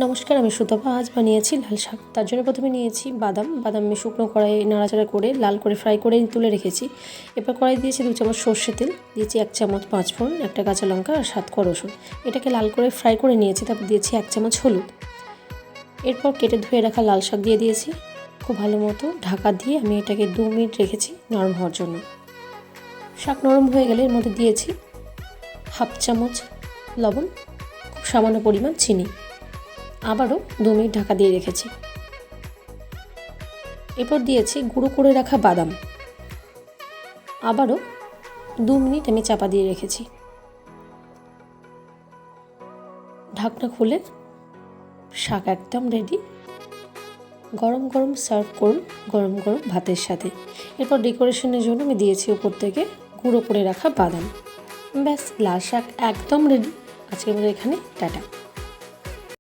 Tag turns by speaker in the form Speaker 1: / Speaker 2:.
Speaker 1: নমস্কার, আমি সুতপা। আজ বানিয়েছি লাল শাক। তার জন্য প্রথমে নিয়েছি বাদাম আমি শুকনো কড়াইয়ে নাড়াচাড়া করে লাল করে ফ্রাই করে তুলে রেখেছি। এরপর কড়াই দিয়েছি 2 চামচ সর্ষে তেল, দিয়েছি 1 চামচ পাঁচফোড়ন, একটা কাঁচা লঙ্কা আর 7 কোয়া রসুন। এটাকে লাল করে ফ্রাই করে নিয়েছি। তারপর দিয়েছি 1 চামচ হলুদ। এরপর কেটে ধুয়ে রাখা লাল শাক দিয়ে দিয়েছি। খুব ভালো মতো ঢাকা দিয়ে আমি এটাকে 2 মিনিট রেখেছি নরম হওয়ার জন্য। শাক নরম হয়ে গেলে এর মধ্যে দিয়েছি 1/2 চামচ লবণ, খুব সামান্য পরিমাণ চিনি। আবারও 2 মিনিট ঢাকা দিয়ে রেখেছি। এরপর দিয়েছি গুঁড়ো করে রাখা বাদাম। আবারও 2 মিনিট আমি চাপা দিয়ে রেখেছি। ঢাকনা খুলে শাক একদম রেডি। গরম গরম সার্ভ করুন গরম গরম ভাতের সাথে। এরপর ডেকোরেশনের জন্য আমি দিয়েছি উপর থেকে গুঁড়ো করে রাখা বাদাম। ব্যাস, লাল শাক একদম রেডি। আজকের মতো এখানে টাটা।